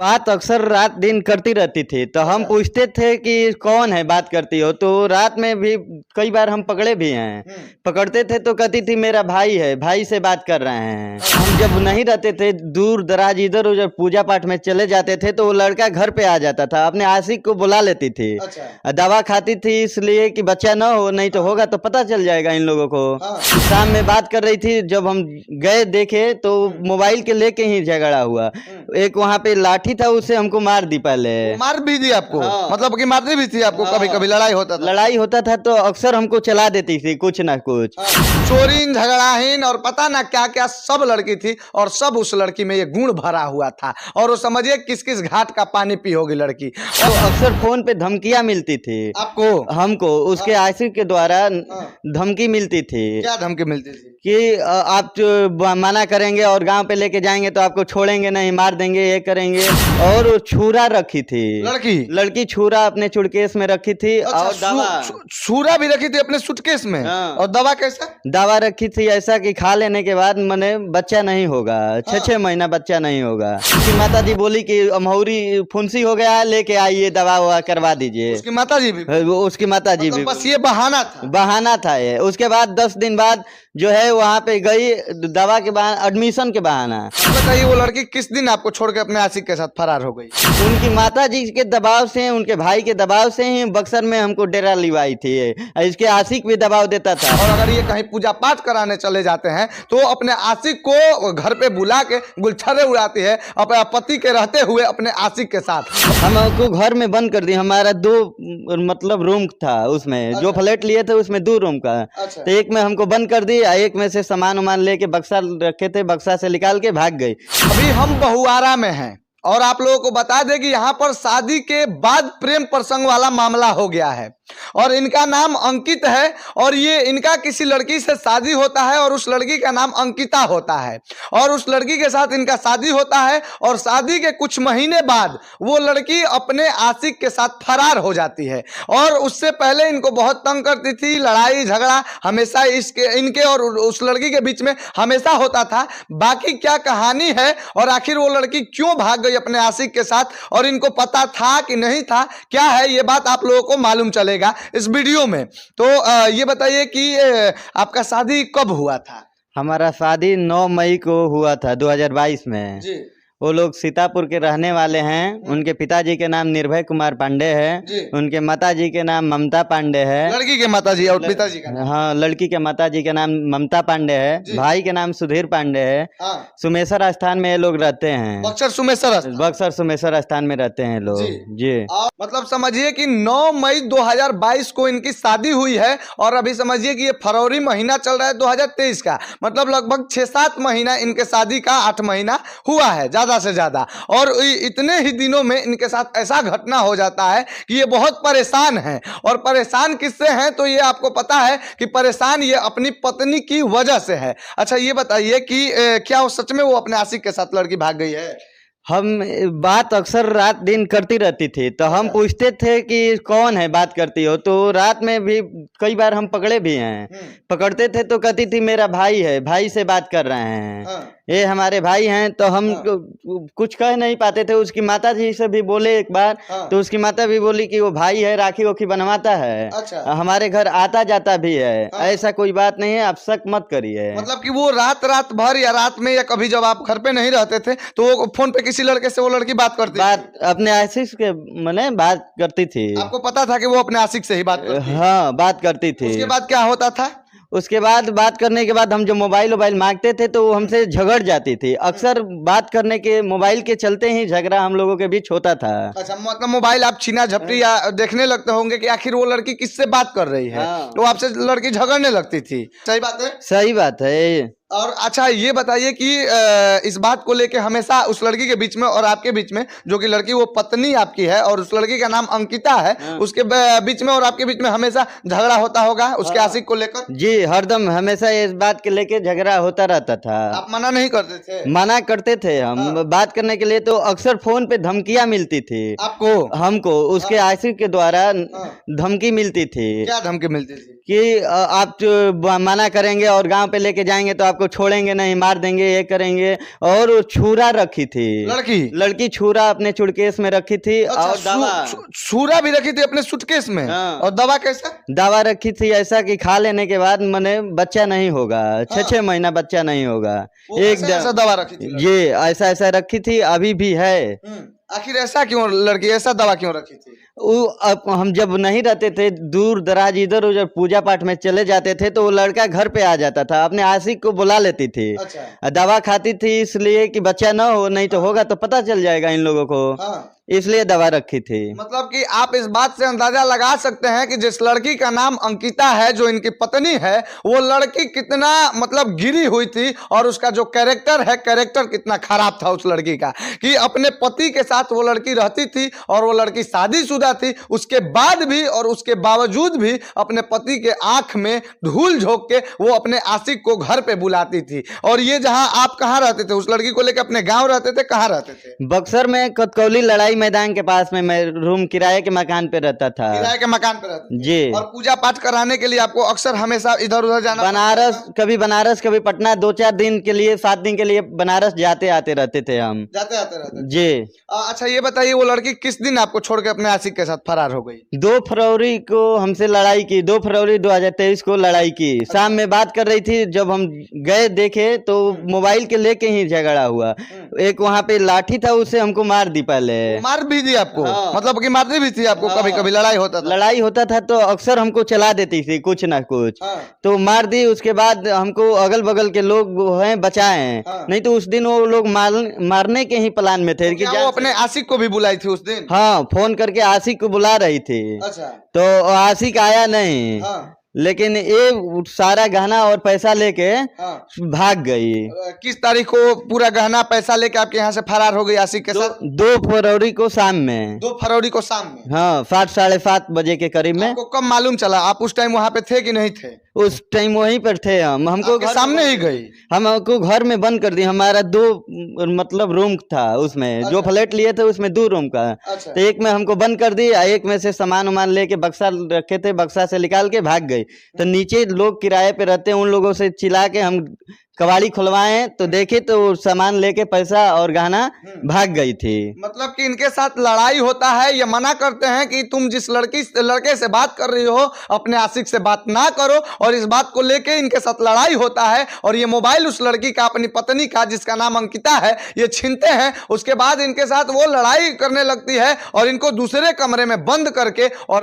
बात अक्सर रात दिन करती रहती थी, तो हम पूछते थे कि कौन है बात करती हो, तो रात में भी कई बार हम पकड़े भी हैं। पकड़ते थे तो कहती थी मेरा भाई है, भाई से बात कर रहे हैं। हम जब नहीं रहते थे, दूर दराज इधर उधर पूजा पाठ में चले जाते थे, तो वो लड़का घर पे आ जाता था, अपने आशिक को बुला लेती थी। दवा खाती थी इसलिए कि बच्चा ना हो, नहीं तो होगा तो पता चल जाएगा इन लोगों को। शाम में बात कर रही थी, जब हम गए देखे तो मोबाइल के लेके ही झगड़ा हुआ। एक वहाँ पे लाठी था, उसे हमको मार दी पहले। मार भी दी आपको? हाँ। मतलब कि मारती भी थी आपको? कभी कभी लड़ाई होता था तो अक्सर हमको चला देती थी कुछ ना कुछ। चोरीन झगड़ाहीन और पता ना क्या क्या सब लड़की थी, और सब उस लड़की में ये गुण भरा हुआ था। और वो समझिए किस किस घाट का पानी पी होगी लड़की। तो अक्सर फोन पे धमकियां मिलती थी आपको? हमको उसके आशिक के द्वारा धमकी मिलती थी। क्या धमकी मिलती थी? कि आप जो मना करेंगे और गांव पे लेके जाएंगे तो आपको छोड़ेंगे नहीं, मार देंगे, ये करेंगे। और वो छुरा रखी थी, लड़की छुरा अपने सूटकेस में रखी थी। अच्छा, और दवा छुरा भी रखी थी अपने सूटकेस में? हाँ। और दवा कैसा? दवा रखी थी ऐसा कि खा लेने के बाद मने बच्चा नहीं होगा, 6 महीना बच्चा नहीं होगा। उसकी माता जी बोली कि अमहौरी फुंसी हो गया है, लेके आइए दवा ववा करवा दीजिए। उसकी माता जी भी? उसकी माता जी भी। बस ये बहाना था ये। उसके बाद 10 दिन बाद जो है वहाँ पे गई, दवा के बहाना, एडमिशन के बहाना। बताइए वो लड़की किस दिन आपको छोड़ के अपने आशिक के साथ फरार हो गई? उनकी माता जी के दबाव से, उनके भाई के दबाव से ही बक्सर में हमको डेरा लिवाई थी। इसके आशिक भी दबाव देता था। और अगर ये कहीं पूजा पाठ कराने चले जाते हैं तो अपने आशिक को घर पे बुला के गुलछरे उड़ाती है, अपने पति के रहते हुए अपने आशिक के साथ। हमको घर में बंद कर दी। हमारा 2 मतलब रूम था उसमें। अच्छा। जो फ्लैट लिए थे उसमें 2 रूम का। अच्छा। तो एक में हमको बंद कर दी, एक में से सामान उमान लेके बक्सा रखे थे, बक्सा से निकाल के भाग गई। अभी हम बहुआरा में हैं और आप लोगों को बता दें कि यहाँ पर शादी के बाद प्रेम प्रसंग वाला मामला हो गया है। और इनका नाम अंकित है, और ये इनका किसी लड़की से शादी होता है और उस लड़की का नाम अंकिता होता है। और उस लड़की के साथ इनका शादी होता है, और शादी के कुछ महीने बाद वो लड़की अपने आशिक के साथ फरार हो जाती है। और उससे पहले इनको बहुत तंग करती थी, लड़ाई झगड़ा हमेशा इनके और उस लड़की के बीच में हमेशा होता था। बाकी क्या कहानी है और आखिर वो लड़की क्यों भाग गई अपने आशिक के साथ, और इनको पता था कि नहीं था, क्या है ये बात आप लोगों को मालूम चलेगा इस वीडियो में। तो ये बताइए कि आपका शादी कब हुआ था? हमारा शादी 9 मई को हुआ था 2022 में जी। वो लोग सीतापुर के रहने वाले हैं। उनके पिताजी के नाम निर्भय कुमार पांडे है, उनके माताजी के नाम ममता पांडे है। लड़की के माताजी और पिताजी का नाम? हाँ, लड़की के माताजी के नाम ममता पांडे है, भाई के नाम सुधीर पांडे है। सुमेसर स्थान में ये लोग रहते हैं। बक्सर सुमेसर स्थान में रहते हैं लोग जी। मतलब समझिए कि 9 मई 2022 को इनकी शादी हुई है, और अभी समझिए कि ये फरवरी महीना चल रहा है 2023 का। मतलब लगभग 6-7 महीना इनके शादी का, 8 महीना हुआ है ज्यादा से ज्यादा। और इतने ही दिनों में इनके साथ ऐसा घटना हो जाता है कि ये बहुत परेशान हैं। और परेशान किससे हैं तो ये आपको पता है कि परेशान ये अपनी पत्नी की वजह से है। अच्छा ये बताइए कि क्या वो सच में वो अपने आशिक के साथ लड़की भाग गई है? हम बात अक्सर रात दिन करती रहती थी, तो हम पूछते थे कि कौन है बात करती हो, तो रात में भी कई बार हम पकड़े भी हैं। पकड़ते थे तो कहती थी मेरा भाई है, भाई से बात कर रहे हैं, ये हमारे भाई हैं। तो हम कुछ कह नहीं पाते थे। उसकी माता जी से भी बोले एक बार, तो उसकी माता भी बोली कि वो भाई है, राखी वोखी बनवाता है। अच्छा। हमारे घर आता जाता भी है। ऐसा कोई बात नहीं है, आप शक मत करिए। मतलब कि वो रात भर या रात में या कभी जब आप घर पे नहीं रहते थे तो वो फोन पे किसी लड़के से वो लड़की बात करती थी? अपने आशिक के मने बात करती थी। आपको पता था कि वो अपने आशिक से ही बात करती थी? हाँ, बात करती थी। उसके बाद क्या होता था? उसके बाद बात करने के बाद हम जो मोबाइल मांगते थे तो वो हमसे झगड़ जाती थी। अक्सर बात करने के, मोबाइल के चलते ही झगड़ा हम लोगों के बीच होता था। अच्छा, मतलब मोबाइल आप छीना झपटी या देखने लगते होंगे कि आखिर वो लड़की किससे बात कर रही है। तो आपसे लड़की झगड़ने लगती थी। सही बात है? सही बात है। और अच्छा ये बताइए कि इस बात को लेके हमेशा उस लड़की के बीच में और आपके बीच में, जो कि लड़की वो पत्नी आपकी है और उस लड़की का नाम अंकिता है, उसके बीच में और आपके बीच में हमेशा झगड़ा होता होगा उसके आशिक को लेकर? जी, हरदम हमेशा इस बात के लेके झगड़ा होता रहता था। आप मना नहीं करते थे? मना करते थे हम बात करने के लिए, तो अक्सर फोन पे धमकियां मिलती थी। आपको? हमको उसके आशिक के द्वारा धमकी मिलती थी। क्या धमकी मिलती थी? कि आप मना करेंगे और गाँव पे लेके जाएंगे तो आपको आपको छोड़ेंगे नहीं, मार देंगे, ये करेंगे। और वो छुरा रखी थी, लड़की छुरा अपने सुटकेस में रखी थी। अच्छा, और दवा छुरा भी रखी थी अपने सूटकेस में। हाँ। और दवा कैसा? दवा रखी थी ऐसा कि खा लेने के बाद मने बच्चा नहीं होगा, 6 महीना बच्चा नहीं होगा। ऐसा दवा रखी थी? ये ऐसा रखी थी, अभी भी है। आखिर ऐसा क्यों लड़की ऐसा दवा क्यों रखी थी? अब हम जब नहीं रहते थे, दूर दराज इधर उधर पूजा पाठ में चले जाते थे, तो वो लड़का घर पे आ जाता था, अपने आशिक को बुला लेती थी। अच्छा। दवा खाती थी इसलिए कि बच्चा ना हो, नहीं तो होगा तो पता चल जाएगा इन लोगों को। हाँ। इसलिए दवा रखी थी। मतलब कि आप इस बात से अंदाजा लगा सकते हैं कि जिस लड़की का नाम अंकिता है, जो इनकी पत्नी है, वो लड़की कितना मतलब गिरी हुई थी, और उसका जो कैरेक्टर है, कैरेक्टर कितना खराब था उस लड़की का, कि अपने पति के साथ वो लड़की रहती थी और वो लड़की शादीशुदा थी। उसके बाद भी और उसके बावजूद भी अपने पति के आंख में धूल झोंक के वो अपने आशिक को घर पे बुलाती थी। और ये जहां आप कहां रहते थे, उस लड़की को लेकर अपने गांव रहते थे, कहां रहते थे? बक्सर में कतकौली लड़ाई मैदान के पास में मैं रूम किराए के मकान पे रहता था। किराए के मकान पे रहते थे? जी। और पूजा पाठ कराने के लिए आपको अक्सर हमेशा इधर उधर जाना? बनारस, कभी पटना, 2-4 दिन के लिए, 7 दिन के लिए बनारस जाते आते रहते थे हम। जाते आते रहते? जी। अच्छा ये बताइए, वो लड़की किस दिन आपको छोड़ के अपने आशिक के साथ फरार हो गई? 2 फरवरी को हमसे लड़ाई की, 2 फरवरी 2023 को लड़ाई की। शाम में बात कर रही थी, जब हम गए देखे तो मोबाइल के लेके ही झगड़ा हुआ। एक वहाँ पे लाठी था, उससे हमको मार दी। पहले मार भी दी आपको? हाँ। मतलब कि मारती भी थी आपको? कभी कभी लड़ाई होता था तो अक्सर हमको चला देती थी कुछ ना कुछ। हाँ। तो मार दी। उसके बाद हमको अगल बगल के लोग हैं बचाए। हाँ। नहीं तो उस दिन वो लोग मारने के ही प्लान में थे। तो क्या वो अपने आशिक को भी बुलाई थी उस दिन? हाँ, फोन करके आशिक को बुला रही थी। अच्छा। तो आशिक आया नहीं। हाँ। लेकिन ये सारा गहना और पैसा लेके हाँ। भाग गई। किस तारीख को पूरा गहना पैसा लेके आपके यहाँ से फरार हो गई आशिक के साथ? 2 फरवरी को शाम में। 2 फरवरी को शाम में? हाँ, 7-7:30 बजे के करीब में। आपको कब मालूम चला? आप उस टाइम वहाँ पे थे कि नहीं थे? उस टाइम वहीं पर थे हम। हमको घर सामने ही गई? हमको घर में बंद कर दी। हमारा 2 मतलब रूम था उसमें। अच्छा। जो फ्लैट लिए थे उसमें 2 रूम का। अच्छा। तो एक में हमको बंद कर दी, एक में से सामान उमान लेके बक्सा रखे थे, बक्सा से निकाल के भाग गई। तो नीचे लोग किराए पे रहते हैं, उन लोगों से चिल्ला के हम कबाड़ी खुलवाए तो देखे तो सामान लेके पैसा और गहना भाग गई थी। मतलब कि इनके साथ लड़ाई होता है, ये मना करते हैं कि तुम जिस लड़के से बात कर रही हो अपने आशिक से बात ना करो, और इस बात को लेके इनके साथ लड़ाई होता है। और ये मोबाइल उस लड़की का, अपनी पत्नी का, जिसका नाम अंकिता है, ये छीनते हैं। उसके बाद इनके साथ वो लड़ाई करने लगती है और इनको दूसरे कमरे में बंद करके और